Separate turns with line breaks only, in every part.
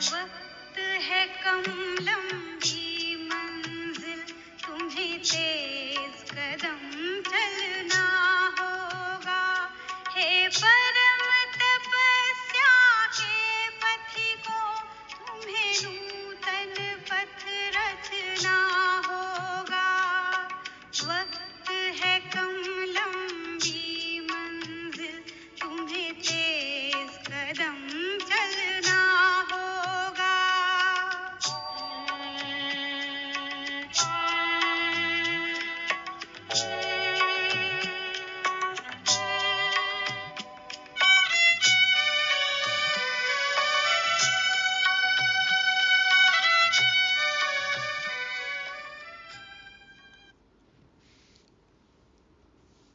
वक्त है कम लंबी मंजिल, तुम्हें तेज कदम चलना होगा। हे परम तपस्या के पथिकों, तुम्हें नूतन पथ रचना होगा। वक्त है कम लंबी मंजिल, तुम्हें तेज कदम चलना होगा।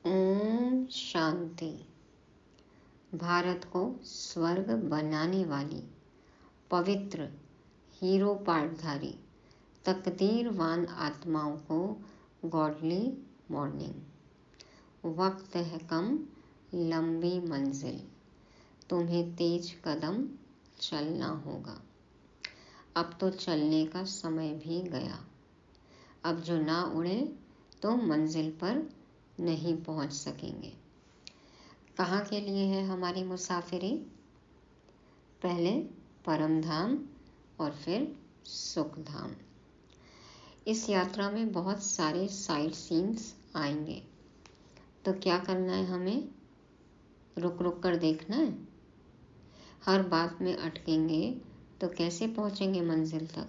ओम शांति। भारत को स्वर्ग बनाने वाली पवित्र हीरो पाठधारी तकदीरवान आत्माओं को गॉडली मॉर्निंग। वक्त है कम लंबी मंजिल, तुम्हें तेज कदम चलना होगा। अब तो चलने का समय भी गया। अब जो ना उड़े तो मंजिल पर नहीं पहुंच सकेंगे। कहाँ के लिए है हमारी मुसाफिरी? पहले परम धाम और फिर सुख धाम। इस यात्रा में बहुत सारे साइट सीन्स आएंगे, तो क्या करना है हमें? रुक रुक कर देखना है। हर बात में अटकेंगे तो कैसे पहुंचेंगे मंजिल तक?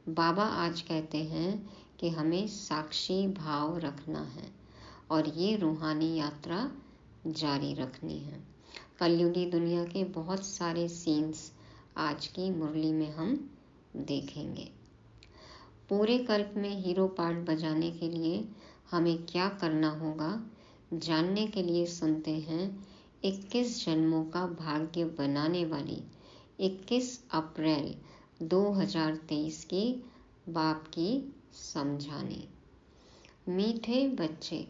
बाबा आज कहते हैं कि हमें साक्षी भाव रखना है और ये रूहानी यात्रा जारी रखनी है। कलयुगी दुनिया के बहुत सारे सीन्स आज की मुरली में हम देखेंगे। पूरे कल्प में हीरो पार्ट बजाने के लिए हमें क्या करना होगा जानने के लिए सुनते हैं 21 जन्मों का भाग्य बनाने वाली 21 अप्रैल 2023 की बाप की समझानी। मीठे बच्चे,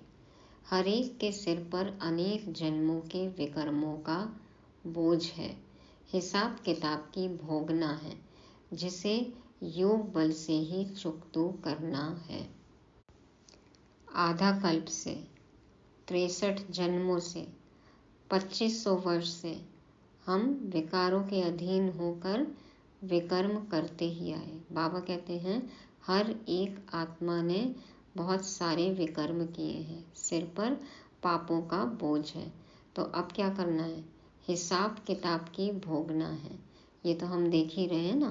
हर एक के सिर पर अनेक जन्मों के विकर्मों का बोझ है। हिसाब किताब की भोगना है, जिसे योग बल से ही चुकतो करना है। आधा कल्प से, 63 जन्मों से, 2500 वर्ष से हम विकारों के अधीन होकर विकर्म करते ही आए। बाबा कहते हैं हर एक आत्मा ने बहुत सारे विकर्म किए हैं, सिर पर पापों का बोझ है। तो अब क्या करना है? हिसाब किताब की भोगना है। ये तो हम देख ही रहे हैं ना।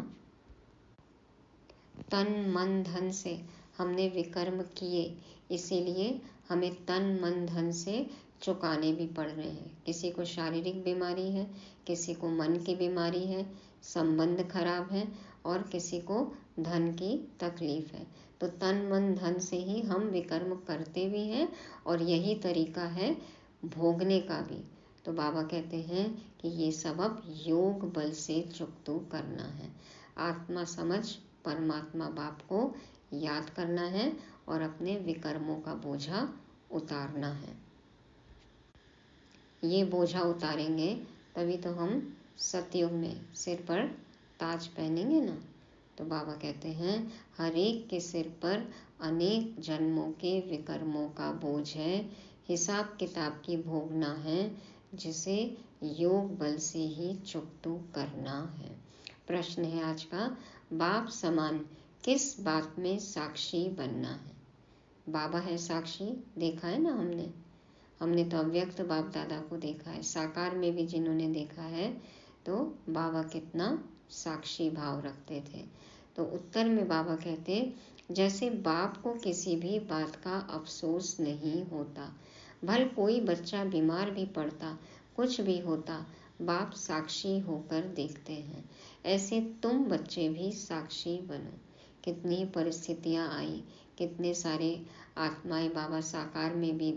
तन मन धन से हमने विकर्म किए, इसीलिए हमें तन मन धन से चुकाने भी पड़ रहे हैं। किसी को शारीरिक बीमारी है, किसी को मन की बीमारी है, संबंध खराब है और किसी को धन की तकलीफ है। तो तन मन धन से ही हम विकर्म करते भी हैं और यही तरीका है भोगने का भी। तो बाबा कहते हैं कि ये सब अब योग बल से चुकतो करना है। आत्मा समझ परमात्मा बाप को याद करना है और अपने विकर्मों का बोझा उतारना है। ये बोझा उतारेंगे तभी तो हम सतयुग में सिर पर ताज पहनेंगे ना। तो बाबा कहते हैं हर एक के सिर पर अनेक जन्मों के विकर्मों का बोझ है, हिसाब किताब की भोगना है, जिसे योग बल से ही चुकतो करना है। प्रश्न है आज का, बाप समान किस बात में साक्षी बनना है? बाबा है साक्षी, देखा है ना हमने तो अव्यक्त बाप दादा को देखा है, साकार में भी जिन्होंने देखा है तो बाबा कितना साक्षी भाव रखते थे। तो उत्तर में बाबा कहते जैसे बाप को किसी भी बात का अफसोस नहीं होता, भल कोई बच्चा बीमार भी पड़ता, कुछ भी होता, बाप साक्षी होकर देखते हैं। ऐसे तुम बच्चे भी साक्षी बनो। कितनी परिस्थितियां आई, कितने सारे आत्माएं बाबा साकार में भी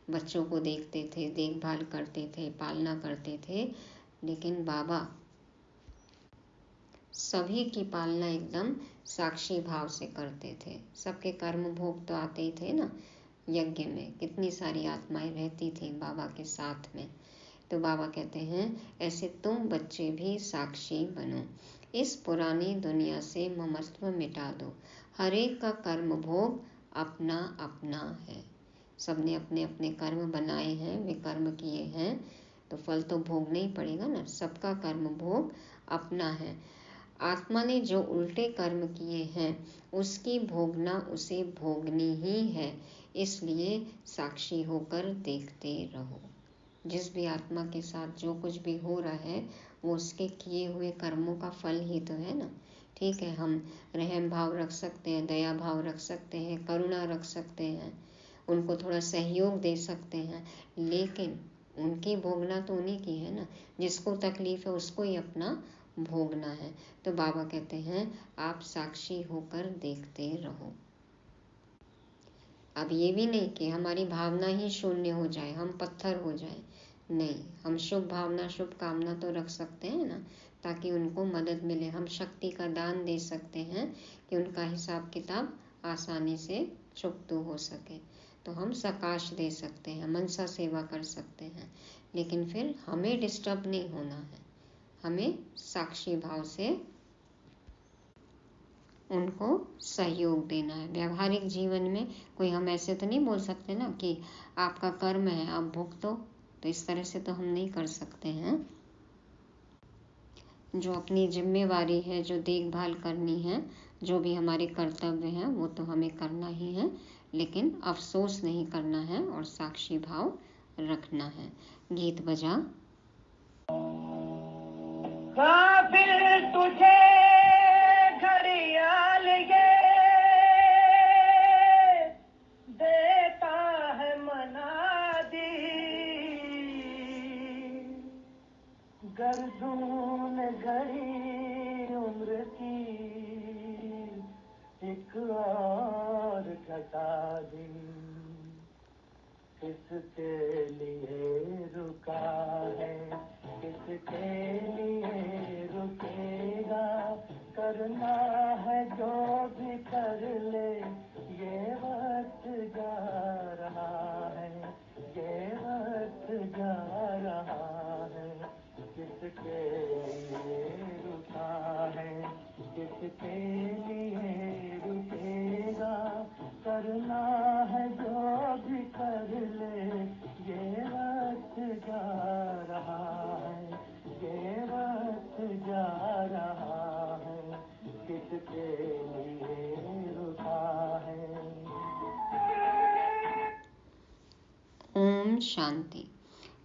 बच्चों को देखते थे, देखभाल करते थे, पालना करते थे, लेकिन बाबा सभी की पालना एकदम साक्षी भाव से करते थे। सबके कर्म भोग तो आते ही थे ना, यज्ञ में कितनी सारी आत्माएं रहती थी बाबा के साथ में। तो बाबा कहते हैं ऐसे तुम बच्चे भी साक्षी बनो, इस पुरानी दुनिया से ममत्व मिटा दो। हर एक का कर्म भोग अपना अपना है। सबने अपने अपने कर्म बनाए हैं, वे कर्म किए हैं तो फल तो भोगना ही पड़ेगा ना। सबका कर्म भोग अपना है। आत्मा ने जो उल्टे कर्म किए हैं उसकी भोगना उसे भोगनी ही है, इसलिए साक्षी होकर देखते रहो। जिस भी आत्मा के साथ जो कुछ भी हो रहा है वो उसके किए हुए कर्मों का फल ही तो है ना। ठीक है, हम रहम भाव रख सकते हैं, दया भाव रख सकते हैं, करुणा रख सकते हैं, उनको थोड़ा सहयोग दे सकते हैं, लेकिन उनकी भोगना तो उन्हीं की है ना। जिसको तकलीफ है उसको ही अपना भोगना है। तो बाबा कहते हैं आप साक्षी होकर देखते रहो। अब ये भी नहीं कि हमारी भावना ही शून्य हो जाए, हम पत्थर हो जाए, नहीं। हम शुभ भावना शुभ कामना तो रख सकते हैं ना, ताकि उनको मदद मिले। हम शक्ति का दान दे सकते हैं कि उनका हिसाब किताब आसानी से चुकता हो सके। तो हम सकाश दे सकते हैं, मनसा सेवा कर सकते हैं, लेकिन फिर हमें डिस्टर्ब नहीं होना है। हमें साक्षी भाव से उनको सहयोग देना है। व्यवहारिक जीवन में कोई हम ऐसे तो नहीं बोल सकते ना कि आपका कर्म है आप भुगतो, तो इस तरह से तो हम नहीं कर सकते हैं। जो अपनी जिम्मेवारी है, जो देखभाल करनी है, जो भी हमारे कर्तव्य हैं वो तो हमें करना ही है, लेकिन अफसोस नहीं करना है और साक्षी भाव रखना है। गीत बजा।
काबिल तुझे घड़ियाल ये देता है मनादी, गर्दून घड़ी उम्र की एक और घटा दी। किसके लिए रुका है, किसके लिए रुकेगा, करना है जो भी कर ले, ये वक्त जा रहा है, ये वक्त जा रहा है। किसके लिए रुका है, किसके लिए रुकेगा, करना है जो भी कर ले, ये वक्त जा रहा है, ये वक्त जा रहा है। किसके लिए रुका है।
ओम शांति।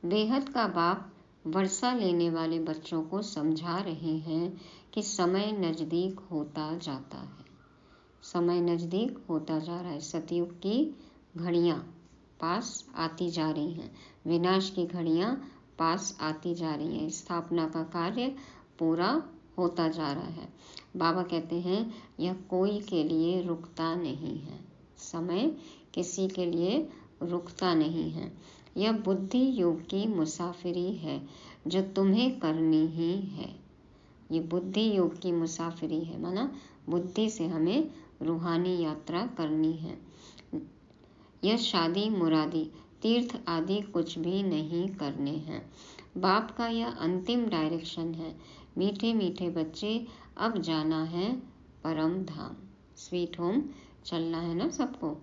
बेहद का बाप वर्षा लेने वाले बच्चों को समझा रहे हैं कि समय नजदीक होता जाता है। समय नजदीक होता जा रहा है। सतयुग की घड़ियां पास आती जा रही हैं, विनाश की घड़ियां पास आती जा रही हैं, स्थापना का कार्य पूरा होता जा रहा है। बाबा कहते हैं यह कोई के लिए रुकता नहीं है। समय किसी के लिए रुकता नहीं है। यह बुद्धि योग की मुसाफिरी है जो तुम्हें करनी ही है। ये बुद्धि योग की मुसाफिरी है, माना बुद्धि से हमें रूहानी यात्रा करनी है। यह शादी मुरादी तीर्थ आदि कुछ भी नहीं करने हैं। बाप का यह अंतिम डायरेक्शन है। मीठे मीठे बच्चे, अब जाना है परम धाम। स्वीट होम चलना है ना सबको।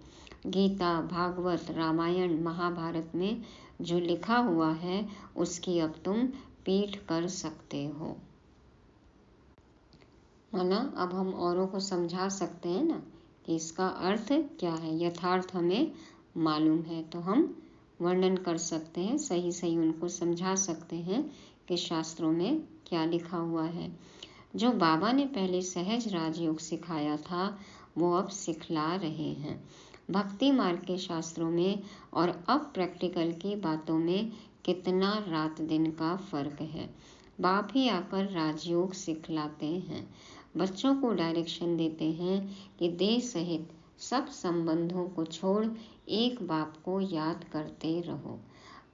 गीता, भागवत, रामायण, महाभारत में जो लिखा हुआ है उसकी अब तुम पीठ कर सकते हो। माना अब हम औरों को समझा सकते हैं ना कि इसका अर्थ क्या है। यथार्थ हमें मालूम है तो हम वर्णन कर सकते हैं, सही सही उनको समझा सकते हैं कि शास्त्रों में क्या लिखा हुआ है। जो बाबा ने पहले सहज राजयोग सिखाया था वो अब सिखला रहे हैं। भक्ति मार्ग के शास्त्रों में और अब प्रैक्टिकल की बातों में कितना रात दिन का फर्क है। बाप ही आकर राजयोग सिखलाते हैं, बच्चों को डायरेक्शन देते हैं कि देह सहित सब संबंधों को छोड़ एक बाप को याद करते रहो।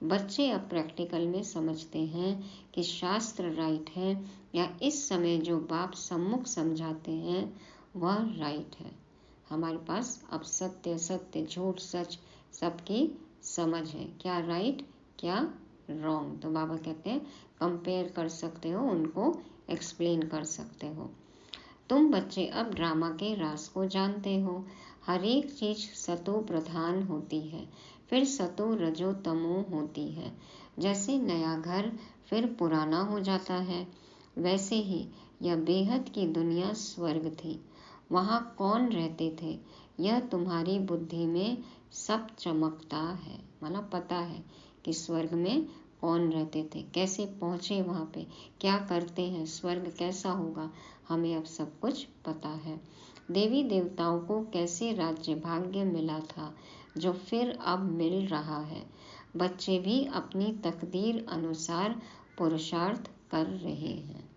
बच्चे अब प्रैक्टिकल में समझते हैं कि शास्त्र राइट है या इस समय जो बाप सम्मुख समझाते हैं वह राइट है। हमारे पास अब सत्य, सत्य, झूठ, सच सबकी समझ है, क्या राइट क्या रॉन्ग। तो बाबा कहते हैं कंपेयर कर सकते हो, उनको एक्सप्लेन कर सकते हो। तुम बच्चे अब ड्रामा के राज को जानते हो। हर एक चीज सतो प्रधान होती है, फिर सतो रजो तमो होती है। जैसे नया घर फिर पुराना हो जाता है, वैसे ही यह बेहद की दुनिया स्वर्ग थी। वहाँ कौन रहते थे, यह तुम्हारी बुद्धि में सब चमकता है। मतलब पता है कि स्वर्ग में कौन रहते थे, कैसे पहुँचे वहाँ पे, क्या करते हैं, स्वर्ग कैसा होगा, हमें अब सब कुछ पता है। देवी देवताओं को कैसे राज्य भाग्य मिला था, जो फिर अब मिल रहा है। बच्चे भी अपनी तकदीर अनुसार पुरुषार्थ कर रहे हैं।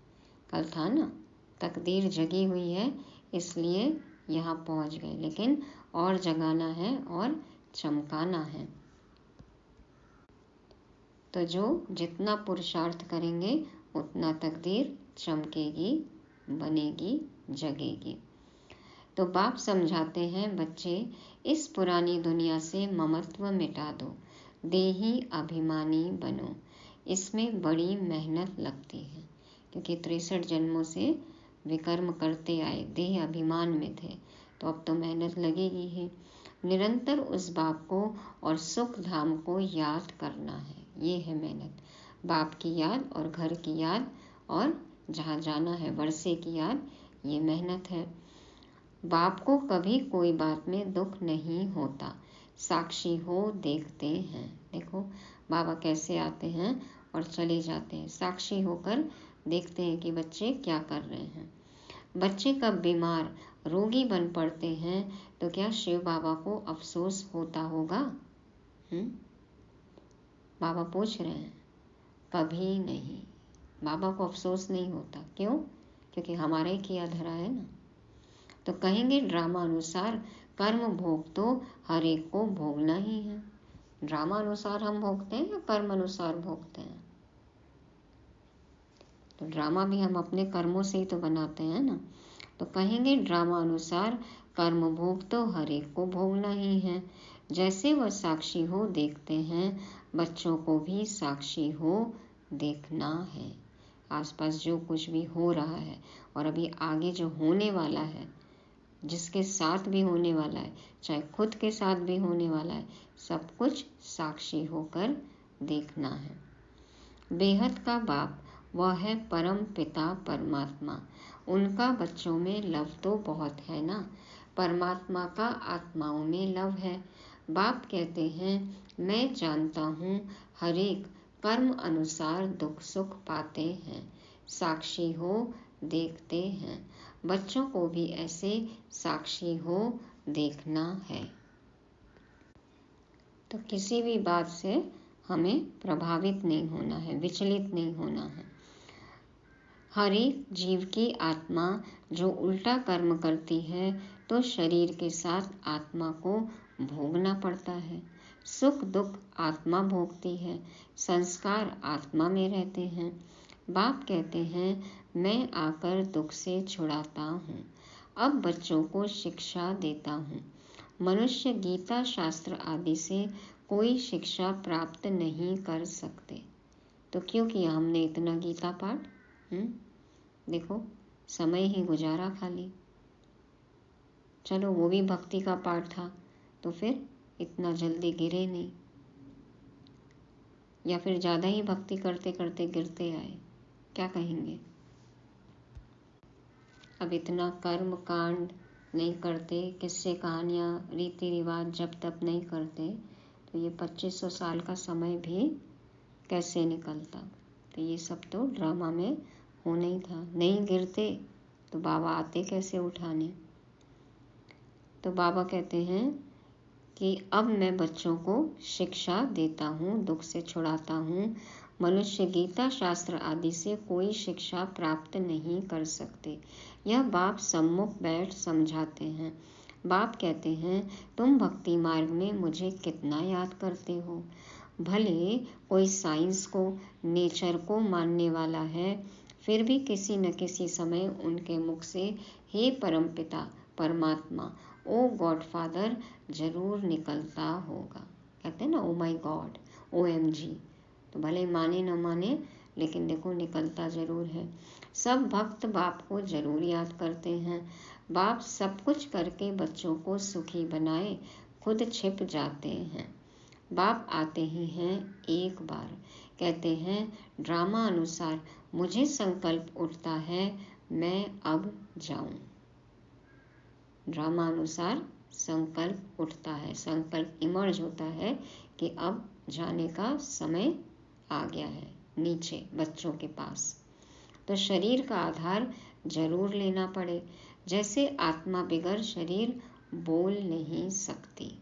कल था ना, तकदीर जगी हुई है इसलिए यहाँ पहुँच गए, लेकिन और जगाना है और चमकाना है। तो जो जितना पुरुषार्थ करेंगे उतना तकदीर चमकेगी, बनेगी, जगेगी। तो बाप समझाते हैं, बच्चे इस पुरानी दुनिया से ममत्व मिटा दो, देही अभिमानी बनो। इसमें बड़ी मेहनत लगती है, क्योंकि 63 जन्मों से विकर्म करते आए, देह अभिमान में थे, तो अब तो मेहनत लगेगी ही। निरंतर उस बाप को और सुख धाम को याद करना है, ये है मेहनत। बाप की याद और घर की याद और जहाँ जाना है वर्षे की याद, ये मेहनत है। बाप को कभी कोई बात में दुख नहीं होता, साक्षी हो देखते हैं। देखो बाबा कैसे आते हैं और चले जाते हैं, साक्षी होकर देखते हैं कि बच्चे क्या कर रहे हैं। बच्चे कब बीमार रोगी बन पड़ते हैं तो क्या शिव बाबा को अफसोस होता होगा? बाबा पूछ रहे हैं। कभी नहीं, बाबा को अफसोस नहीं होता। क्यों? क्योंकि हमारे किया धरा है ना। तो कहेंगे ड्रामा अनुसार कर्म भोग तो हर एक को भोगना ही है। ड्रामा अनुसार हम भोगते हैं या कर्म अनुसार भोगते हैं? तो ड्रामा भी हम अपने कर्मों से ही तो बनाते हैं ना। तो कहेंगे ड्रामा अनुसार कर्म भोग तो हर एक को भोगना ही है। जैसे वह साक्षी हो देखते हैं, बच्चों को भी साक्षी हो देखना है। आसपास जो कुछ भी हो रहा है और अभी आगे जो होने वाला है, जिसके साथ भी होने वाला है, चाहे खुद के साथ भी होने वाला है, सब कुछ साक्षी होकर देखना है। बेहद का बाप वह है परम पिता परमात्मा। उनका बच्चों में लव तो बहुत है ना, परमात्मा का आत्माओं में लव है। बाप कहते हैं, मैं जानता हूँ हर एक कर्म अनुसार दुख सुख पाते हैं, साक्षी हो देखते हैं। बच्चों को भी ऐसे साक्षी हो देखना है। तो किसी भी बात से हमें प्रभावित नहीं होना है, विचलित नहीं होना है। हर एक जीव की आत्मा जो उल्टा कर्म करती है तो शरीर के साथ आत्मा को भोगना पड़ता है। सुख दुख आत्मा भोगती है, संस्कार आत्मा में रहते हैं। बाप कहते हैं, मैं आकर दुख से छुड़ाता हूँ, अब बच्चों को शिक्षा देता हूँ। मनुष्य गीता शास्त्र आदि से कोई शिक्षा प्राप्त नहीं कर सकते। तो क्यों किया हमने इतना गीता पाठ? देखो समय ही गुजारा खाली। चलो वो भी भक्ति का पाठ था, तो फिर इतना जल्दी गिरे नहीं, या फिर ज़्यादा ही भक्ति करते करते गिरते आए, क्या कहेंगे? अब इतना कर्म कांड नहीं करते, किस्से कहानियाँ रीति रिवाज जब तब नहीं करते, तो ये 2500 साल का समय भी कैसे निकलता? तो ये सब तो ड्रामा में होना ही था। नहीं गिरते तो बाबा आते कैसे उठाने? तो बाबा कहते हैं कि अब मैं बच्चों को शिक्षा देता हूँ, दुख से छुड़ाता हूँ। मनुष्य गीता शास्त्र आदि से कोई शिक्षा प्राप्त नहीं कर सकते। यह बाप सम्मुख बैठ समझाते हैं। बाप कहते हैं, तुम भक्ति मार्ग में मुझे कितना याद करते हो। भले कोई साइंस को, नेचर को मानने वाला है, फिर भी किसी न किसी समय उनके मुख से हे परमपिता परमात्मा, ओ गॉडफादर जरूर निकलता होगा। कहते हैं ना ओ माई गॉड, OMG। तो भले माने न माने, लेकिन देखो निकलता जरूर है। सब भक्त बाप को जरूर याद करते हैं। बाप सब कुछ करके बच्चों को सुखी बनाए खुद छिप जाते हैं। बाप आते ही हैं एक बार, कहते हैं ड्रामा अनुसार मुझे संकल्प उठता है मैं अब जाऊं। ड्रामा अनुसार संकल्प उठता है, संकल्प इमर्ज होता है कि अब जाने का समय आ गया है नीचे बच्चों के पास। तो शरीर का आधार जरूर लेना पड़े, जैसे आत्मा बिगर शरीर बोल नहीं सकती।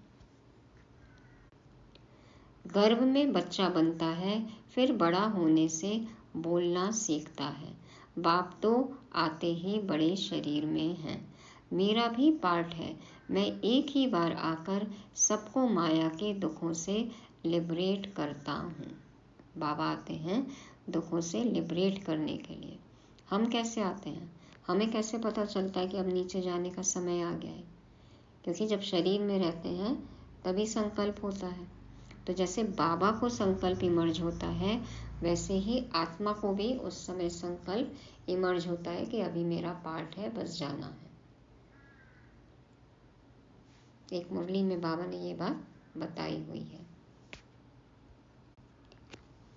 गर्भ में बच्चा बनता है, फिर बड़ा होने से बोलना सीखता है। बाप तो आते ही बड़े शरीर में हैं। मेरा भी पार्ट है, मैं एक ही बार आकर सबको माया के दुखों से लिबरेट करता हूँ। बाबा आते हैं दुखों से लिबरेट करने के लिए। हम कैसे आते हैं? हमें कैसे पता चलता है कि अब नीचे जाने का समय आ गया है? क्योंकि जब शरीर में रहते हैं तभी संकल्प होता है। तो जैसे बाबा को संकल्प इमर्ज होता है, वैसे ही आत्मा को भी उस समय संकल्प इमर्ज होता है कि अभी मेरा पार्ट है, बस जाना है। एक मुरली में बाबा ने ये बात बताई हुई है।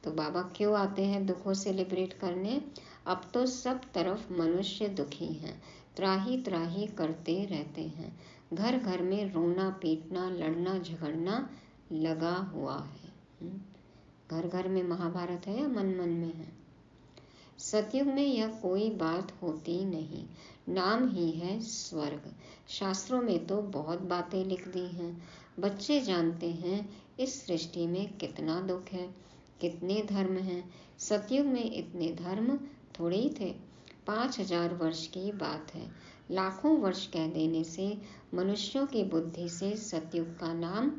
तो बाबा क्यों आते हैं दुखों से लिबरेट करने? अब तो सब तरफ मनुष्य दुखी हैं, त्राही त्राही करते रहते हैं। घर घर में रोना पीटना लड़ना झगड़ना लगा हुआ है। घर घर में महाभारत है या मन मन में है? सतयुग में यह कोई बात होती नहीं, नाम ही है स्वर्ग। शास्त्रों में तो बहुत बातें लिख दी हैं। बच्चे जानते हैं इस सृष्टि में कितना दुख है, कितने धर्म हैं। सतयुग में इतने धर्म थोड़े ही थे। 5000 वर्ष की बात है। लाखों वर्ष कह देने से मनुष्यों की बुद्धि से सतयुग का नाम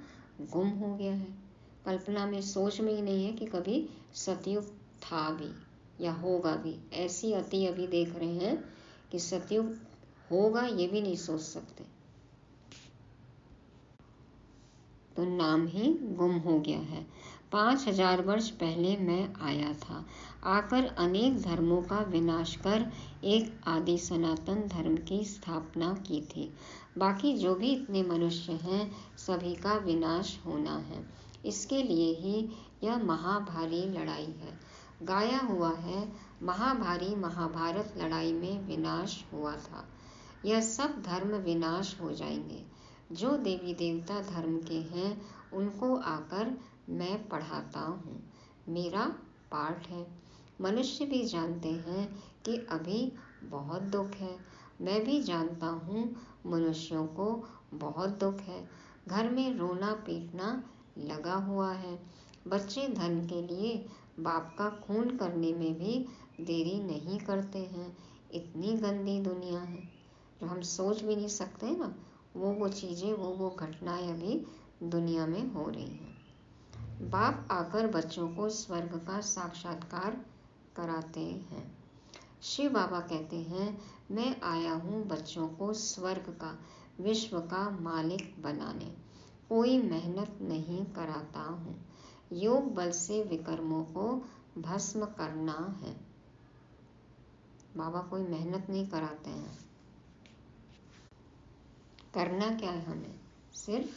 गुम हो गया है। कल्पना में सोच में ही नहीं है कि कभी सतयुग था भी या होगा भी। ऐसी अति अभी देख रहे हैं कि सतयुग होगा ये भी नहीं सोच सकते। तो नाम ही गुम हो गया है। 5000 वर्ष पहले मैं आया था, आकर अनेक धर्मों का विनाश कर एक आदि सनातन धर्म की स्थापना की थी। बाकी जो भी इतने मनुष्य हैं सभी का विनाश होना है। इसके लिए ही यह महाभारी लड़ाई है। गाया हुआ है महाभारी महाभारत लड़ाई में विनाश हुआ था। यह सब धर्म विनाश हो जाएंगे। जो देवी देवता धर्म के हैं उनको आकर मैं पढ़ाता हूँ, मेरा पार्ट है। मनुष्य भी जानते हैं कि अभी बहुत दुख है। मैं भी जानता हूँ मनुष्यों को बहुत दुख है। घर में रोना पीटना लगा हुआ है। बच्चे धन के लिए बाप का खून करने में भी देरी नहीं करते हैं। इतनी गंदी दुनिया है जो हम सोच भी नहीं सकते ना, वो चीज़ें वो घटनाएं अभी दुनिया में हो रही हैं। बाप आकर बच्चों को स्वर्ग का साक्षात्कार कराते हैं। शिव बाबा कहते हैं मैं आया हूँ बच्चों को स्वर्ग का विश्व का मालिक बनाने। कोई मेहनत नहीं कराता हूँ। योग बल से विकर्मों को भस्म करना है। बाबा कोई मेहनत नहीं कराते हैं। करना क्या है? हमें सिर्फ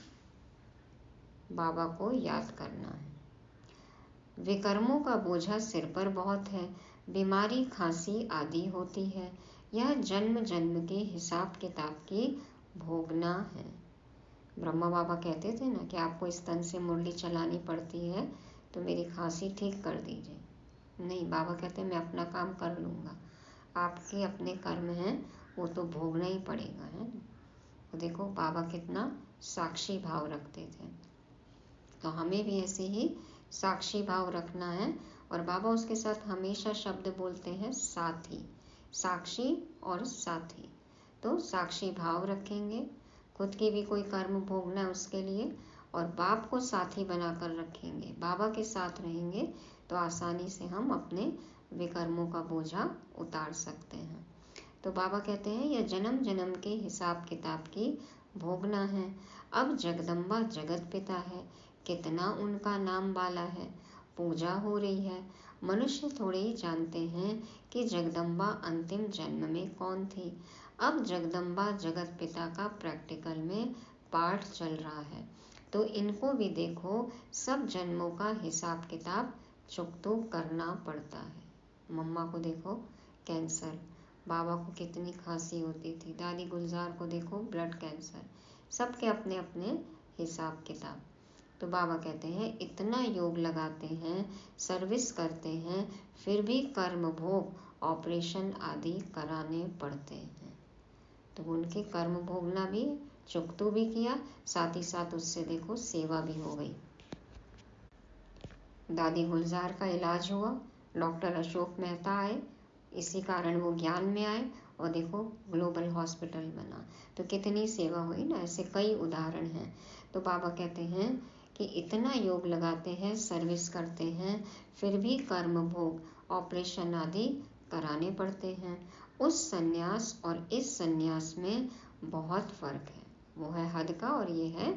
बाबा को याद करना है। विकर्मों का बोझा सिर पर बहुत है। बीमारी खांसी आदि होती है। यह जन्म जन्म के हिसाब किताब की भोगना है। ब्रह्मा बाबा कहते थे ना कि आपको स्तन से मुरली चलानी पड़ती है तो मेरी खांसी ठीक कर दीजिए। नहीं, बाबा कहते मैं अपना काम कर लूँगा। आपके अपने कर्म हैं वो तो भोगना ही पड़ेगा, है ना। तो देखो बाबा कितना साक्षी भाव रखते थे। तो हमें भी ऐसे ही साक्षी भाव रखना है। और बाबा उसके साथ हमेशा शब्द बोलते हैं साथी, साक्षी और साथी। तो साक्षी भाव रखेंगे, खुद की भी कोई कर्म भोगना है उसके लिए, और बाप को साथी बनाकर रखेंगे, बाबा के साथ रहेंगे तो आसानी से हम अपने विकर्मों का बोझा उतार सकते हैं। तो बाबा कहते हैं यह जन्म जन्म के हिसाब किताब की भोगना है। अब जगदम्बा जगत पिता है, कितना उनका नाम वाला है, पूजा हो रही है। मनुष्य थोड़े ही जानते हैं कि जगदम्बा अंतिम जन्म में कौन थी। अब जगदम्बा जगत पिता का प्रैक्टिकल में पाठ चल रहा है, तो इनको भी देखो, सब जन्मों का हिसाब किताब चुकतो करना पड़ता है। मम्मा को देखो कैंसर, बाबा को कितनी खांसी होती थी, दादी गुलजार को देखो ब्लड कैंसर, सबके अपने अपने हिसाब किताब। तो बाबा कहते हैं इतना योग लगाते हैं, सर्विस करते हैं, फिर भी कर्म भोग, ऑपरेशन आदि कराने पड़ते हैं। तो उनके कर्म भोगना भी, चुकतो भी किया, साथ ही साथ उससे देखो सेवा भी हो गई। दादी गुलजार का इलाज हुआ, डॉक्टर अशोक मेहता आए, इसी कारण वो ज्ञान में आए और देखो ग्लोबल हॉस्पिटल बना। तो कितनी सेवा हुई ना, ऐसे कई उदाहरण हैं। तो बाबा कहते हैं कि इतना योग लगाते हैं, सर्विस करते हैं, फिर भी कर्म भोग, ऑपरेशन आदि कराने पड़ते हैं। उस सन्यास और इस सन्यास में बहुत फर्क है। वो है हद का और ये है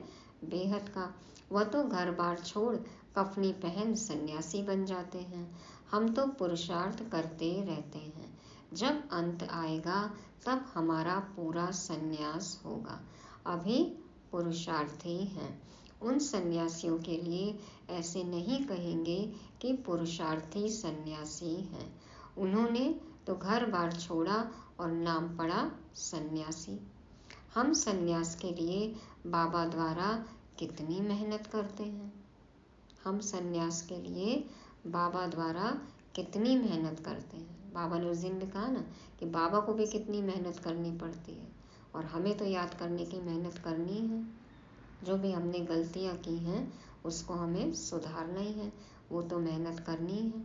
बेहद का। वह तो घर बार छोड़ कफनी पहन सन्यासी बन जाते हैं, हम तो पुरुषार्थ करते रहते हैं। जब अंत आएगा तब हमारा पूरा सन्यास होगा, अभी पुरुषार्थी हैं। उन सन्यासियों के लिए ऐसे नहीं कहेंगे कि पुरुषार्थी सन्यासी हैं, उन्होंने तो घर बार छोड़ा और नाम पड़ा सन्यासी। हम सन्यास के लिए बाबा द्वारा कितनी मेहनत करते हैं, हम सन्यास के लिए बाबा द्वारा कितनी मेहनत करते हैं। बाबा ने उस दिन भी कहा ना कि बाबा को भी कितनी मेहनत करनी पड़ती है, और हमें तो याद करने की मेहनत करनी है। जो भी हमने गलतियां की हैं उसको हमें सुधारना ही है, वो तो मेहनत करनी है।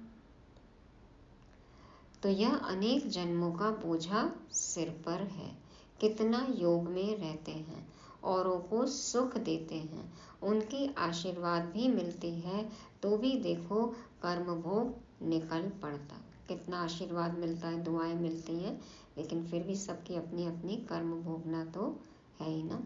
तो यह अनेक जन्मों का बोझा सिर पर है। कितना योग में रहते हैं, औरों को सुख देते हैं, उनकी आशीर्वाद भी मिलती है, तो भी देखो कर्म भोग निकल पड़ता। कितना आशीर्वाद मिलता है, दुआएं मिलती हैं, लेकिन फिर भी सबकी अपनी अपनी कर्म भोगना तो है ही ना।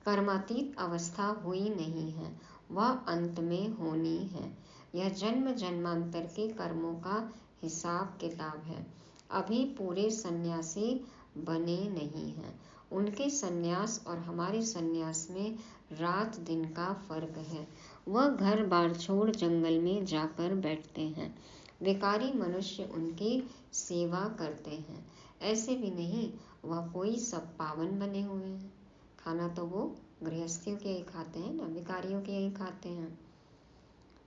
कर्मातीत अवस्था हुई नहीं है, वह अंत में होनी है। यह जन्म जन्मांतर के कर्मों का हिसाब किताब है। अभी पूरे सन्यासी बने नहीं हैं। उनके सन्यास और हमारे सन्यास में रात दिन का फर्क है। वह घर बार छोड़ जंगल में जाकर बैठते हैं, विकारी मनुष्य उनकी सेवा करते हैं। ऐसे भी नहीं वह कोई सब पावन बने हुए हैं, खाना तो वो गृहस्थियों के ही खाते हैं ना, विकारियों के ही खाते हैं।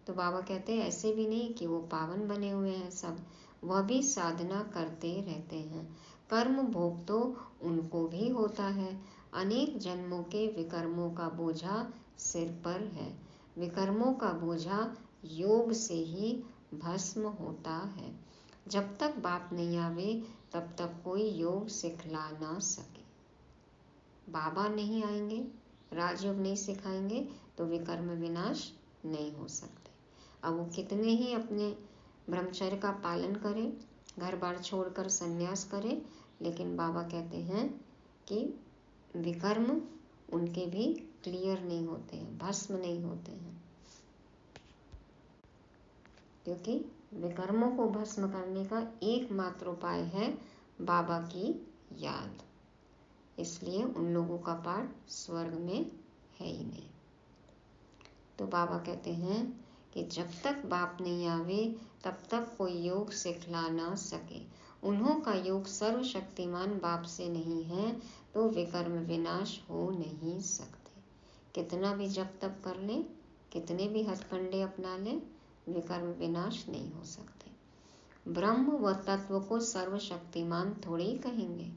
तो बाबा कहते हैं ऐसे भी नहीं कि वो पावन बने हुए हैं सब, वह भी साधना करते रहते हैं। कर्म भोग तो उनको भी होता है। अनेक जन्मों के विकर्मों का बोझा सिर पर है। विकर्मों का बोझा योग से ही भस्म होता है। जब तक बाप नहीं आवे तब तक कोई योग सिखला ना सके। बाबा नहीं आएंगे, राजयोग नहीं सिखाएंगे तो विकर्म विनाश नहीं हो सकते। अब वो कितने ही अपने ब्रह्मचर्य का पालन करें, घर बार छोड़कर संन्यास करें, लेकिन बाबा कहते हैं कि विकर्म उनके भी क्लियर नहीं होते हैं, भस्म नहीं होते हैं, क्योंकि विकर्मों को भस्म करने का एकमात्र उपाय है बाबा की याद। इसलिए उन लोगों का पाठ स्वर्ग में है ही नहीं। तो बाबा कहते हैं कि जब तक बाप नहीं आवे तब तक कोई योग सिखला ना सके। उन्हों का योग सर्वशक्तिमान बाप से नहीं है तो विकर्म विनाश हो नहीं सकते। कितना भी जप तप कर ले, कितने भी हथकंडे अपना ले, विकर्म विनाश नहीं हो सकते। ब्रह्म व तत्व को सर्वशक्तिमान थोड़े ही कहेंगे।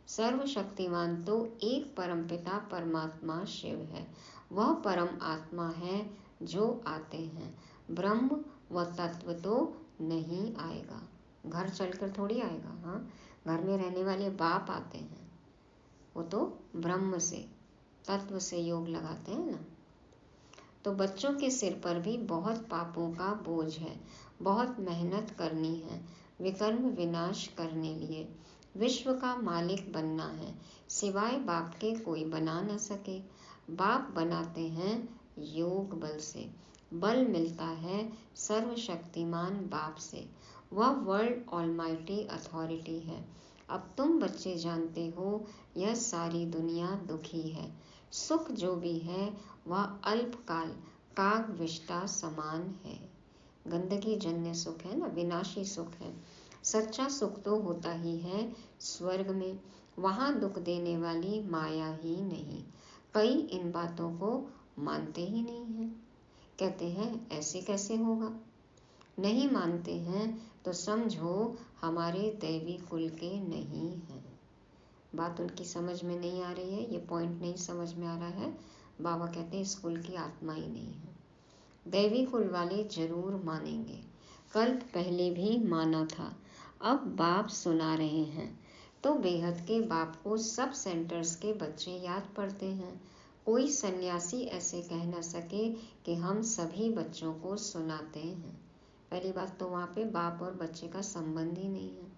सर्वशक्तिमान तो एक परमपिता परमात्मा शिव है, वह परम आत्मा है जो आते हैं। ब्रह्म व तत्व तो नहीं आएगा, घर चलकर थोड़ी आएगा। हाँ, घर में रहने वाले बाप आते हैं, वो तो ब्रह्म से तत्व से योग लगाते हैं ना। तो बच्चों के सिर पर भी बहुत पापों का बोझ है, बहुत मेहनत करनी है विकर्म विनाश करने लिए। विश्व का मालिक बनना है, सिवाय बाप के कोई बना न सके। बाप बनाते हैं योग बल से, बल मिलता है सर्वशक्तिमान बाप से। वह वर्ल्ड ऑलमाइटी अथॉरिटी है। अब तुम बच्चे जानते हो यह सारी दुनिया दुखी है। सुख जो भी है वह अल्पकाल काग विष्टा समान है। गंदगी जन्य सुख है ना, विनाशी सुख है। सच्चा सुख तो होता ही है स्वर्ग में, वहां दुख देने वाली माया ही नहीं। कई इन बातों को मानते ही नहीं हैं, कहते हैं ऐसे कैसे होगा। नहीं मानते हैं तो समझो हमारे दैवी कुल के नहीं है। बात उनकी समझ में नहीं आ रही है, ये पॉइंट नहीं समझ में आ रहा है। बाबा कहते हैं इस कुल की आत्मा ही नहीं है। दैवी कुल वाले जरूर मानेंगे, कल्प पहले भी माना था। अब बाप सुना रहे हैं तो बेहद के बाप को सब सेंटर्स के बच्चे याद पड़ते हैं। कोई सन्यासी ऐसे कह न सके कि हम सभी बच्चों को सुनाते हैं। पहली बात तो वहाँ पे बाप और बच्चे का संबंध ही नहीं है।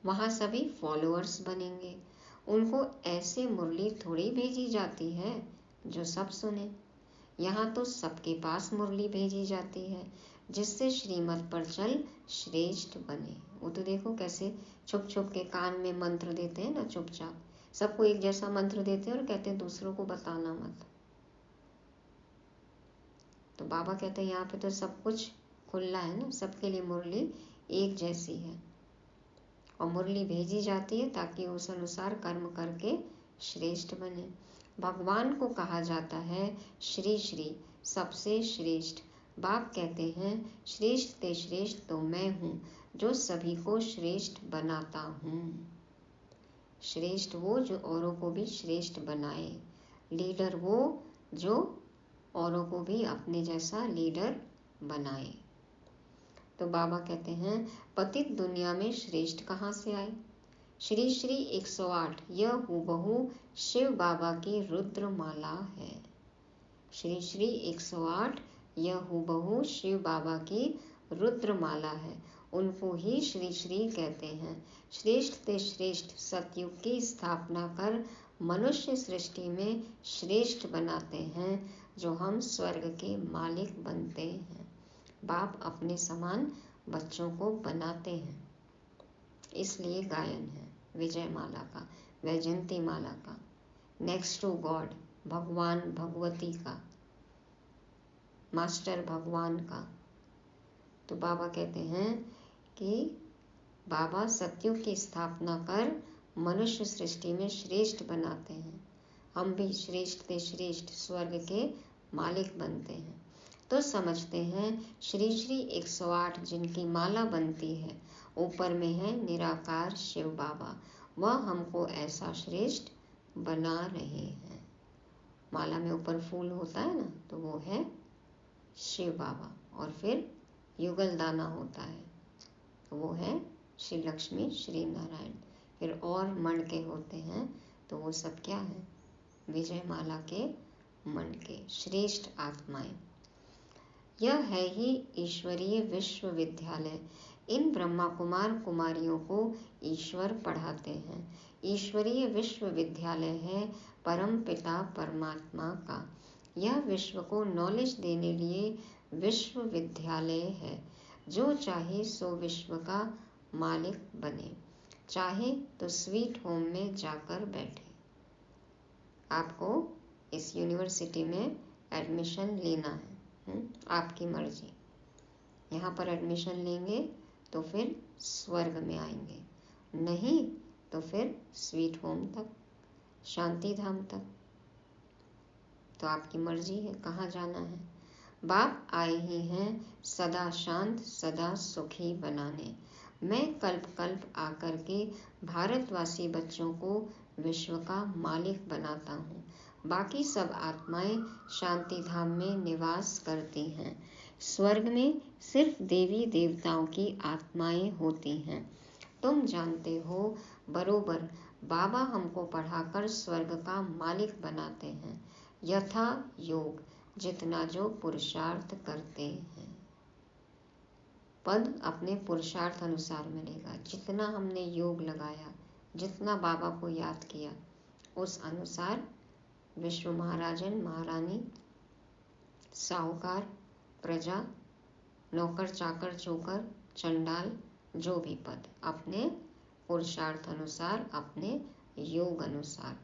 वहाँ सभी फॉलोअर्स बनेंगे। उनको ऐसे मुरली थोड़ी भेजी जाती है जो सब सुने। यहाँ तो सबके पास मुरली भेजी जाती है जिससे श्रीमत पर चल श्रेष्ठ बने। वो तो देखो कैसे छुप छुप के कान में मंत्र देते हैं ना, चुपचाप सबको एक जैसा मंत्र देते हैं और कहते हैं दूसरों को बताना मत। तो बाबा कहते हैं यहाँ पे तो सब कुछ खुला है ना, सबके लिए मुरली एक जैसी है और मुरली भेजी जाती है ताकि उस अनुसार कर्म करके श्रेष्ठ बने। भगवान को कहा जाता है श्री श्री, सबसे श्रेष्ठ। बाप कहते हैं श्रेष्ठ ते श्रेष्ठ तो मैं हूँ जो सभी को श्रेष्ठ बनाता हूँ। श्रेष्ठ वो जो औरों को भी श्रेष्ठ बनाए, लीडर वो जो औरों को भी अपने जैसा लीडर बनाए। तो बाबा कहते हैं पतित दुनिया में श्रेष्ठ कहाँ से आए। श्री श्री 108 यह हूबहू शिव बाबा की रुद्र माला है। श्री श्री 108 यह हूबहू शिव बाबा की रुद्र माला है। उनको ही श्री श्री कहते हैं। श्रेष्ठ ते श्रेष्ठ सतयुग की स्थापना कर मनुष्य सृष्टि में श्रेष्ठ बनाते हैं जो हम स्वर्ग के मालिक बनते हैं। बाप अपने समान बच्चों को बनाते हैं, इसलिए गायन है विजय माला का, वैजयंती माला का, नेक्स्ट टू गॉड भगवान भगवती का, मास्टर भगवान का। तो बाबा कहते हैं कि बाबा सतयुग की स्थापना कर मनुष्य सृष्टि में श्रेष्ठ बनाते हैं। हम भी श्रेष्ठ ते श्रेष्ठ स्वर्ग के मालिक बनते हैं। तो समझते हैं श्री श्री 108 जिनकी माला बनती है, ऊपर में है निराकार शिव बाबा, वह हमको ऐसा श्रेष्ठ बना रहे हैं। माला में ऊपर फूल होता है ना, तो वो है शिव बाबा, और फिर युगल दाना होता है, तो वो है श्री लक्ष्मी श्री नारायण। फिर और मणके होते हैं, तो वो सब क्या है, विजय माला के मणके, श्रेष्ठ आत्माएं। यह है ही ईश्वरीय विश्वविद्यालय। इन ब्रह्मा कुमार कुमारियों को ईश्वर पढ़ाते हैं। ईश्वरीय विश्वविद्यालय है परम पिता परमात्मा का। यह विश्व को नॉलेज देने लिए विश्वविद्यालय है। जो चाहे सो विश्व का मालिक बने, चाहे तो स्वीट होम में जाकर बैठे। आपको इस यूनिवर्सिटी में एडमिशन लेना है, आपकी मर्जी। यहाँ पर एडमिशन लेंगे तो फिर स्वर्ग में आएंगे, नहीं तो फिर स्वीट होम तक, शांति धाम तक। तो आपकी मर्जी है कहाँ जाना है। बाप आए ही हैं सदा शांत सदा सुखी बनाने। मैं कल्प कल्प आकर के भारतवासी बच्चों को विश्व का मालिक बनाता हूँ। बाकी सब आत्माएं शांति धाम में निवास करती हैं। स्वर्ग में सिर्फ देवी देवताओं की आत्माएं होती हैं। तुम जानते हो बरोबर बाबा हमको पढ़ाकर स्वर्ग का मालिक बनाते हैं, यथा योग जितना जो पुरुषार्थ करते हैं। पद अपने पुरुषार्थ अनुसार मिलेगा। जितना हमने योग लगाया, जितना बाबा को याद किया, उस अनुसार विश्व महाराजन, महारानी, साहूकार, प्रजा, नौकर, चाकर, चोकर, चंडाल, जो भी पद अपने पुरुषार्थ अनुसार, अपने योग अनुसार।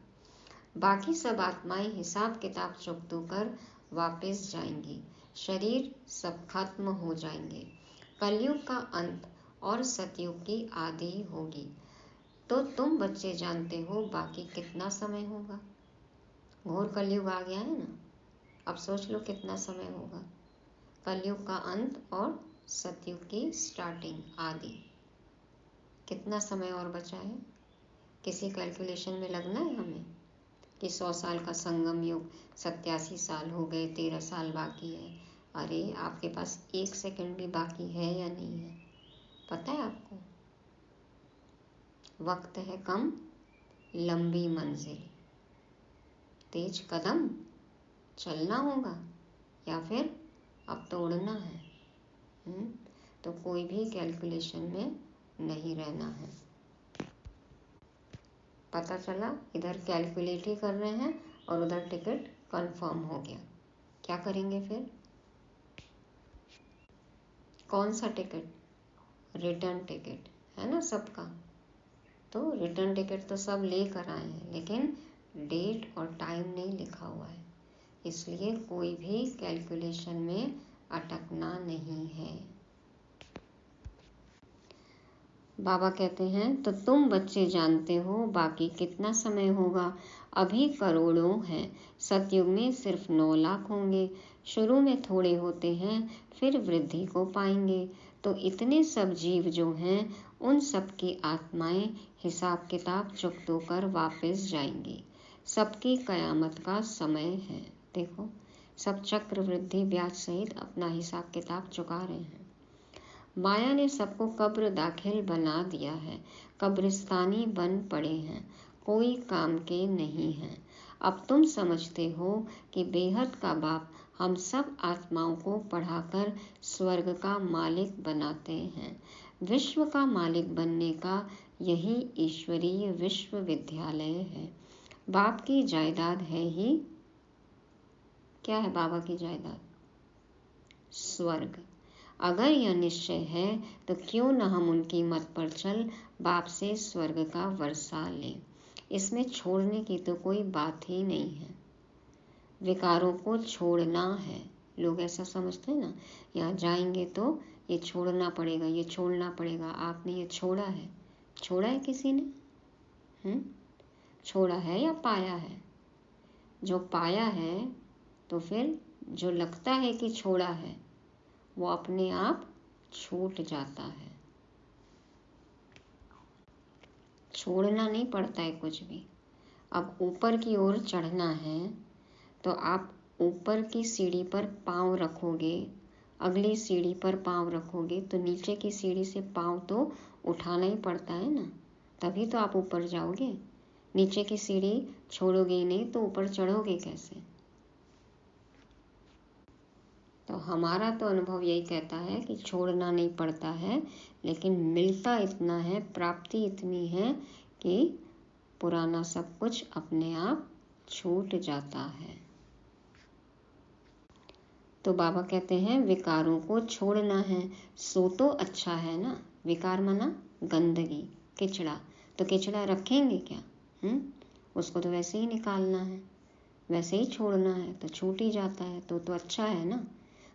बाकी सब आत्माएं हिसाब किताब चुकतो कर वापस जाएंगी। शरीर सब खत्म हो जाएंगे। कलयुग का अंत और सतयुग की आदि होगी। तो तुम बच्चे जानते हो बाकी कितना समय होगा। घोर कलयुग आ गया है ना। अब सोच लो कितना समय होगा। कलयुग का अंत और सतयुग की स्टार्टिंग, आदि। कितना समय और बचा है? किसी कैलकुलेशन में लगना है हमें कि 100 साल का संगम युग, 87 साल हो गए, 13 साल बाकी है। अरे आपके पास 1 सेकंड भी बाकी है या नहीं है, पता है आपको? वक्त है कम, लंबी मंजिल, तेज कदम चलना होगा या फिर अब तो उड़ना है। तो कोई भी कैलकुलेशन में नहीं रहना है। पता चला इधर कैलकुलेट ही कर रहे हैं और उधर टिकट कंफर्म हो गया। क्या करेंगे फिर? कौन सा टिकट? रिटर्न टिकट है ना सबका। तो रिटर्न टिकट तो सब लेकर आए हैं, लेकिन डेट और टाइम नहीं लिखा हुआ है, इसलिए कोई भी कैलकुलेशन में अटकना नहीं है। बाबा कहते हैं तो तुम बच्चे जानते हो बाकी कितना समय होगा। अभी करोड़ों हैं, सतयुग में सिर्फ 9 लाख होंगे। शुरू में थोड़े होते हैं, फिर वृद्धि को पाएंगे। तो इतने सब जीव जो हैं, उन सब की आत्माएं हिसाब किताब चुकतो कर वापस जाएंगी। सबकी कयामत का समय है। देखो, सब चक्र वृद्धि ब्याज सहित अपना हिसाब किताब चुका रहे हैं। माया ने सबको कब्र दाखिल बना दिया है। कब्रिस्तानी बन पड़े हैं, कोई काम के नहीं हैं। अब तुम समझते हो कि बेहद का बाप हम सब आत्माओं को पढ़ाकर स्वर्ग का मालिक बनाते हैं। विश्व का मालिक बनने का यही ईश्वरीय विश्वविद्यालय है। बाप की जायदाद है ही क्या है? बाबा की जायदाद स्वर्ग। अगर यह निश्चय है तो क्यों न हम उनकी मत पर चल बाप से स्वर्ग का वर्षा लें। इसमें छोड़ने की तो कोई बात ही नहीं है। विकारों को छोड़ना है। लोग ऐसा समझते हैं ना, यहाँ जाएंगे तो ये छोड़ना पड़ेगा, ये छोड़ना पड़ेगा। आपने ये छोड़ा है? छोड़ा है किसी ने? छोड़ा है या पाया है? जो पाया है, तो फिर जो लगता है कि छोड़ा है वो अपने आप छूट जाता है। छोड़ना नहीं पड़ता है कुछ भी। अब ऊपर की ओर चढ़ना है तो आप ऊपर की सीढ़ी पर पाँव रखोगे, अगली सीढ़ी पर पाँव रखोगे, तो नीचे की सीढ़ी से पाँव तो उठाना ही पड़ता है ना, तभी तो आप ऊपर जाओगे। नीचे की सीढ़ी छोड़ोगे ही नहीं तो ऊपर चढ़ोगे कैसे? तो हमारा तो अनुभव यही कहता है कि छोड़ना नहीं पड़ता है, लेकिन मिलता इतना है, प्राप्ति इतनी है कि पुराना सब कुछ अपने आप छूट जाता है। तो बाबा कहते हैं विकारों को छोड़ना है, सो तो अच्छा है ना। विकार माना गंदगी, किचड़ा। तो किचड़ा रखेंगे क्या? उसको तो वैसे ही निकालना है, वैसे ही छोड़ना है, तो छूट ही जाता है। तो अच्छा है ना।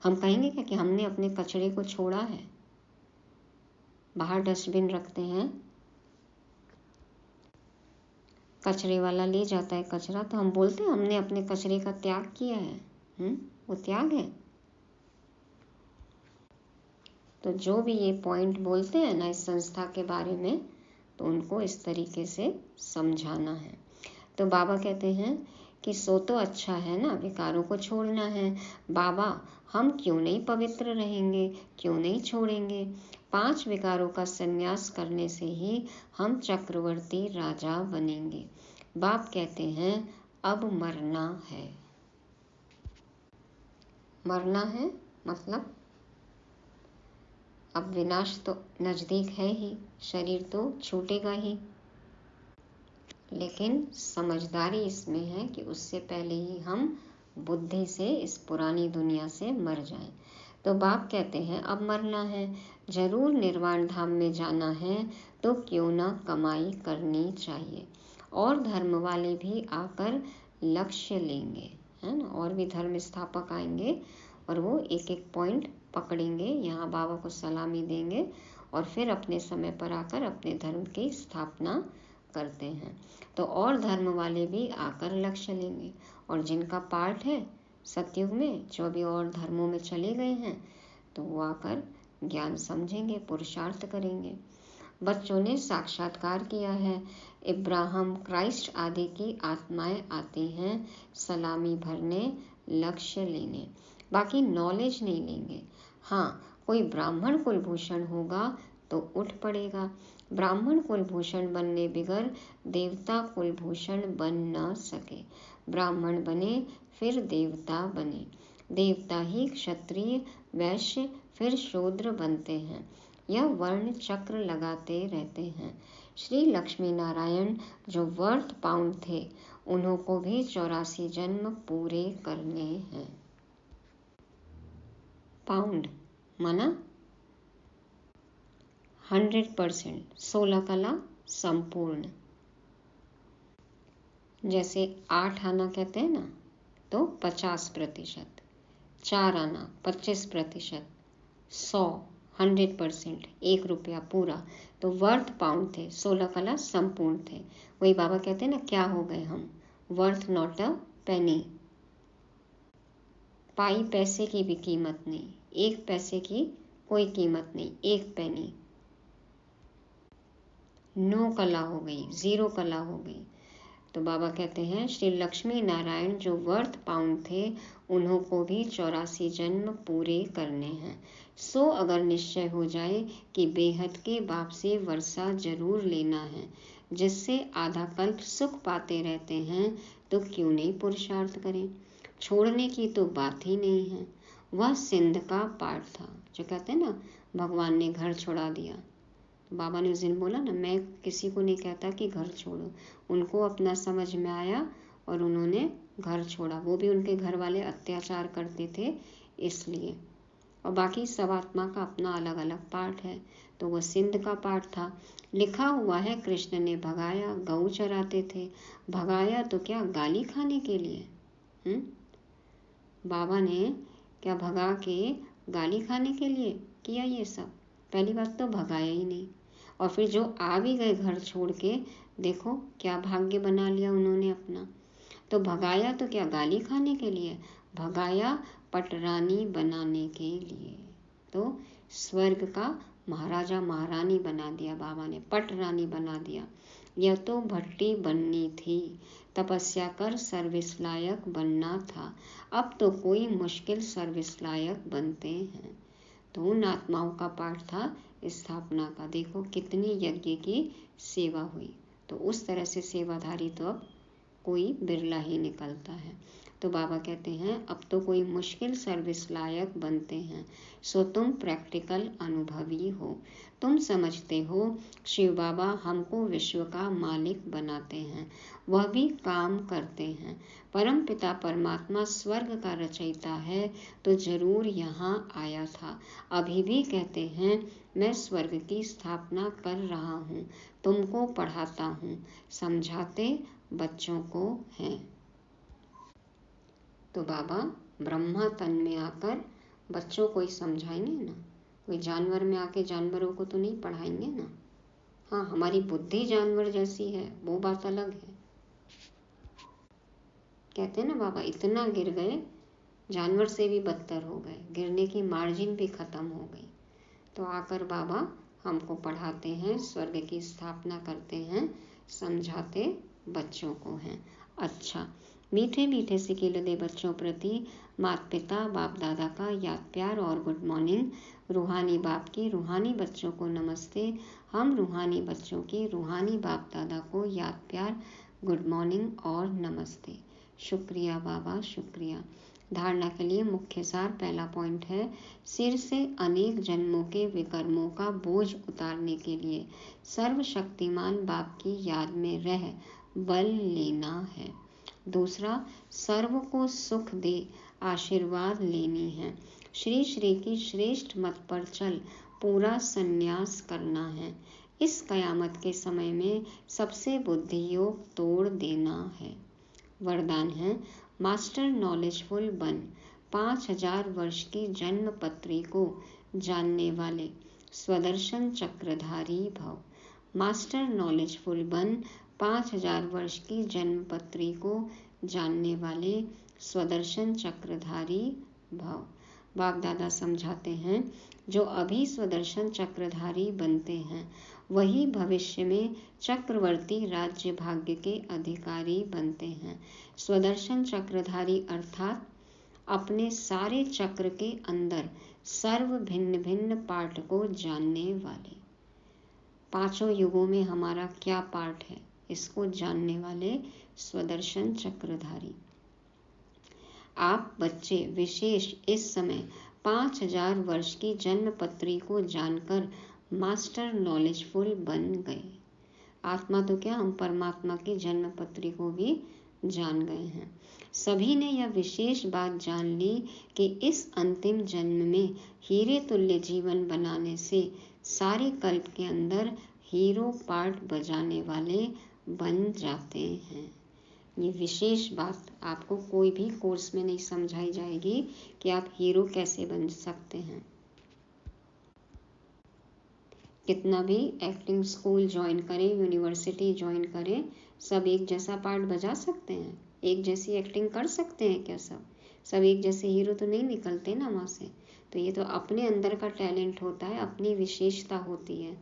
हम कहेंगे क्या कि हमने अपने कचरे को छोड़ा है? बाहर डस्टबिन रखते हैं, कचरे वाला ले जाता है कचरा, तो हम बोलते हैं हमने अपने कचरे का त्याग किया है। वो त्याग है। तो जो भी ये पॉइंट बोलते हैं ना इस संस्था के बारे में, तो उनको इस तरीके से समझाना है। तो बाबा कहते हैं कि सो तो अच्छा है ना, विकारों को छोड़ना है। बाबा हम क्यों नहीं पवित्र रहेंगे, क्यों नहीं छोड़ेंगे? 5 विकारों का संन्यास करने से ही हम चक्रवर्ती राजा बनेंगे। बाप कहते हैं अब मरना है। मरना है मतलब अब विनाश तो नजदीक है ही, शरीर तो छूटेगा ही, लेकिन समझदारी इसमें है कि उससे पहले ही हम बुद्धि से इस पुरानी दुनिया से मर जाएं। तो बाप कहते हैं अब मरना है, जरूर निर्वाण धाम में जाना है, तो क्यों ना कमाई करनी चाहिए। और धर्म वाले भी आकर लक्ष्य लेंगे, है ना, और भी धर्म स्थापक आएंगे और वो एक एक पॉइंट पकड़ेंगे, यहाँ बाबा को सलामी देंगे और फिर अपने समय पर आकर अपने धर्म की स्थापना करते हैं। तो और धर्म वाले भी आकर लक्ष्य लेंगे, और जिनका पार्ट है सतयुग में, जो अभी और धर्मों में चले गए हैं, तो वो आकर ज्ञान समझेंगे, पुरुषार्थ करेंगे। बच्चों ने साक्षात्कार किया है, इब्राहिम, क्राइस्ट आदि की आत्माएं आती हैं सलामी भरने, लक्ष्य लेने, बाकी नॉलेज नहीं लेंगे। हाँ, कोई ब्राह्मण कुलभूषण होगा तो उठ पड़ेगा। ब्राह्मण कुलभूषण बनने बिगर देवता कुलभूषण बन न सके। ब्राह्मण बने फिर देवता बने, देवता ही क्षत्रिय, वैश्य, फिर शूद्र बनते हैं। यह वर्ण चक्र लगाते रहते हैं। श्री लक्ष्मी नारायण जो वर्थ पाउंड थे, उन्हों को भी 84 जन्म पूरे करने हैं। पाउंड माना 100%, 16 कला संपूर्ण। जैसे 8 आना कहते हैं ना, तो 50%, 4 आना 25%, 100 100%, 1 रुपया पूरा, तो वर्थ पाउंड थे, 16 कला संपूर्ण थे। वही बाबा कहते हैं ना, क्या हो गए हम, वर्थ नॉट अ पेनी। पाई पैसे की भी कीमत नहीं, 1 पैसे की कोई कीमत नहीं, 1 पेनी। नो कला हो गई, 0 कला हो गई। तो बाबा कहते हैं श्री लक्ष्मी नारायण जो वर्थ पाउंड थे, उन्हों को भी 84 जन्म पूरे करने हैं। सो अगर निश्चय हो जाए कि बेहद के बाप से वर्षा जरूर लेना है, जिससे आधा कल्प सुख पाते रहते हैं, तो क्यों नहीं पुरुषार्थ करें। छोड़ने की तो बात ही नहीं है। वह सिंध का पाठ था, जो कहते हैं ना भगवान ने घर छोड़ा दिया। बाबा ने उस दिन बोला ना, मैं किसी को नहीं कहता कि घर छोड़ो। उनको अपना समझ में आया और उन्होंने घर छोड़ा, वो भी उनके घर वाले अत्याचार करते थे इसलिए। और बाकी सब आत्मा का अपना अलग अलग पाठ है। तो वो सिंध का पाठ था। लिखा हुआ है कृष्ण ने भगाया, गऊ चराते थे। भगाया तो क्या, गाली खाने के लिए? बाबा ने क्या भगा के गाली खाने के लिए किया ये सब? पहली बात तो भगाया ही नहीं, और फिर जो आ भी गए घर छोड़ के, देखो क्या भाग्य बना लिया उन्होंने अपना। तो भगाया तो क्या गाली खाने के लिए, भगाया पटरानी बनाने के लिए। तो स्वर्ग का महाराजा महारानी बना दिया बाबा ने, पटरानी बना दिया। यह तो भट्टी बननी थी, तपस्या कर सर्विस लायक बनना था। अब तो कोई मुश्किल सर्विस लायक बनते हैं। तो उन आत्माओं का पाठ था स्थापना का। देखो कितनी यज्ञ की सेवा हुई। तो उस तरह से सेवाधारी तो अब कोई बिरला ही निकलता है। तो बाबा कहते हैं अब तो कोई मुश्किल सर्विस लायक बनते हैं। सो तुम प्रैक्टिकल अनुभवी हो, तुम समझते हो शिव बाबा हमको विश्व का मालिक बनाते हैं, वह भी काम करते हैं। परम पिता परमात्मा स्वर्ग का रचयिता है, तो जरूर यहाँ आया था। अभी भी कहते हैं मैं स्वर्ग की स्थापना कर रहा हूँ, तुमको पढ़ाता हूँ, समझाते बच्चों को हैं। तो बाबा ब्रह्मा तन में आकर बच्चों को ही समझाएंगे ना, कोई जानवर में आके जानवरों को तो नहीं पढ़ाएंगे ना। हाँ, हमारी बुद्धि जानवर जैसी है, वो बात अलग है। कहते हैं ना बाबा इतना गिर गए, जानवर से भी बदतर हो गए, गिरने की मार्जिन भी खत्म हो गई। तो आकर बाबा हमको पढ़ाते हैं, स्वर्ग की स्थापना करते हैं, समझाते बच्चों को हैं। अच्छा, मीठे मीठे सिकिलदे बच्चों प्रति माता पिता बाप दादा का याद प्यार और गुड मॉर्निंग। रूहानी बाप की रूहानी बच्चों को नमस्ते। हम रूहानी बच्चों की रूहानी बाप दादा को याद प्यार, गुड मॉर्निंग और नमस्ते। शुक्रिया बाबा, शुक्रिया। धारणा के लिए मुख्य सार पहला पॉइंट है, सिर से अनेक जन्मों के विकर्मों का बोझ उतारने के लिए सर्वशक्तिमान बाप की याद में रह बल लेना है। दूसरा, सर्व को सुख दे आशीर्वाद लेनी है। श्री श्री की श्रेष्ठ मत पर चल पूरा संन्यास करना है। इस कयामत के समय में सबसे बुद्धि योग तोड़ देना है। वरदान है, मास्टर नॉलेजफुल बन 5000 वर्ष की जन्म पत्री को जानने वाले स्वदर्शन चक्रधारी भव। मास्टर नॉलेजफुल बन 5000 वर्ष की जन्म पत्री को जानने वाले स्वदर्शन चक्रधारी भव। बाप दादा समझाते हैं, जो अभी स्वदर्शन चक्रधारी बनते हैं वही भविष्य में चक्रवर्ती राज्य भाग्य के अधिकारी बनते हैं। स्वदर्शन चक्रधारी अर्थात अपने सारे चक्र के अंदर सर्व भिन्न भिन्न पार्ट को जानने वाले। पांचों युगों में हमारा क्या पार्ट है, इसको जानने वाले स्वदर्शन चक्रधारी। आप बच्चे विशेष इस समय 5000 वर्ष की जन्म पत्री को जानकर मास्टर नॉलेजफुल बन गए। आत्मा तो क्या, हम परमात्मा की जन्म पत्री को भी जान गए हैं। सभी ने यह विशेष बात जान ली कि इस अंतिम जन्म में हीरे तुल्य जीवन बनाने से सारे कल्प के अंदर हीरो पार्ट बजाने वाले बन जाते हैं। ये विशेष बात आपको कोई भी कोर्स में नहीं समझाई जाएगी कि आप हीरो कैसे बन सकते हैं। कितना भी एक्टिंग स्कूल ज्वाइन करें, यूनिवर्सिटी ज्वाइन करें, सब एक जैसा पार्ट बजा सकते हैं? एक जैसी एक्टिंग कर सकते हैं क्या? सब एक जैसे हीरो तो नहीं निकलते ना वहाँ से। तो ये तो अपने अंदर का टैलेंट होता है, अपनी विशेषता होती है।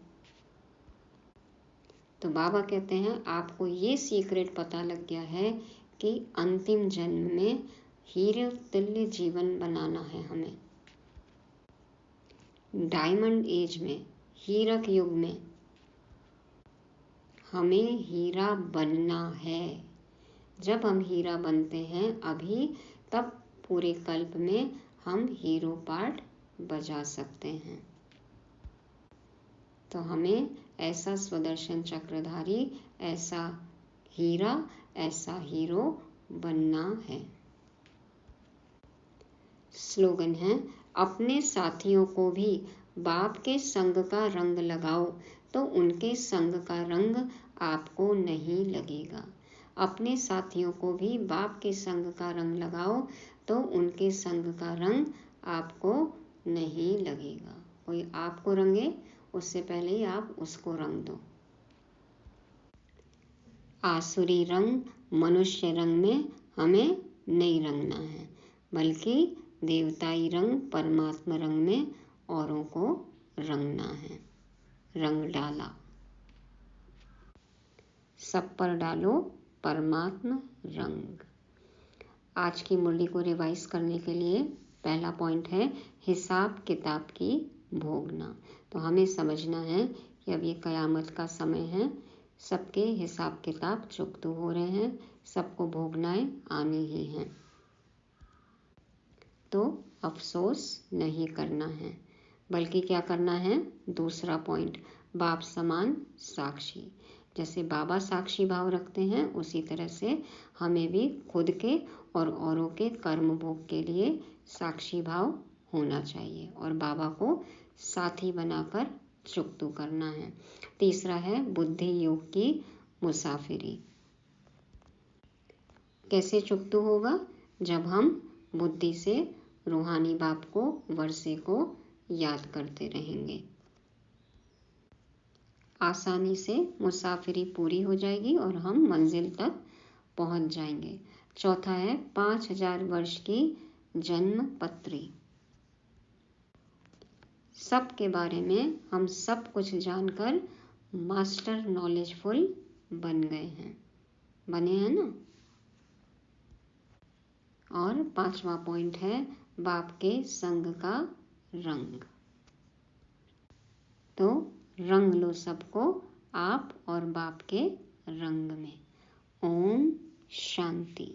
तो बाबा कहते हैं, आपको ये सीक्रेट पता लग गया है कि अंतिम जन्म में हीरे तुल्य जीवन बनाना है हमें। डायमंड एज में, हीरक युग में हमें हीरा बनना है। जब हम हीरा बनते हैं अभी, तब पूरे कल्प में हम हीरो पार्ट बजा सकते हैं। तो हमें ऐसा स्वदर्शन चक्रधारी, ऐसा हीरा, ऐसा हीरो बनना है। स्लोगन है, अपने साथियों को भी बाप के संग का रंग लगाओ तो उनके संग का रंग आपको नहीं लगेगा। अपने साथियों को भी बाप के संग का रंग लगाओ तो उनके संग का रंग आपको नहीं लगेगा। कोई आपको रंगे उससे पहले ही आप उसको रंग दो। आसुरी रंग, मनुष्य रंग में हमें नहीं रंगना है, बल्कि देवताई रंग, परमात्मा रंग में औरों को रंगना है। रंग डाला, सब पर डालो परमात्मा रंग। आज की मुरली को रिवाइज करने के लिए पहला पॉइंट है, हिसाब किताब की भोगना। तो हमें समझना है कि अब ये कयामत का समय है, सबके हिसाब किताब चुकतू हो रहे हैं, सबको भोगनाएं आनी ही हैं। तो अफसोस नहीं करना है, बल्कि क्या करना है? दूसरा पॉइंट, बाप समान साक्षी। जैसे बाबा साक्षी भाव रखते हैं, उसी तरह से हमें भी खुद के और औरों के कर्म भोग के लिए साक्षी भाव होना चाहिए और बाबा को साथी बनाकर चुकतू करना है। तीसरा है बुद्धि योग की मुसाफिरी। कैसे चुकतू होगा? जब हम बुद्धि से रूहानी बाप को, वर्षे को याद करते रहेंगे। आसानी से मुसाफिरी पूरी हो जाएगी और हम मंजिल तक पहुंच जाएंगे। चौथा है 5000 वर्ष की जन्म पत्री। सब के बारे में हम सब कुछ जानकर मास्टर नॉलेजफुल बन गए हैं, बने हैं ना। और पांचवा पॉइंट है बाप के संग का रंग। तो रंग लो सबको आप और बाप के रंग में। ओम शांति।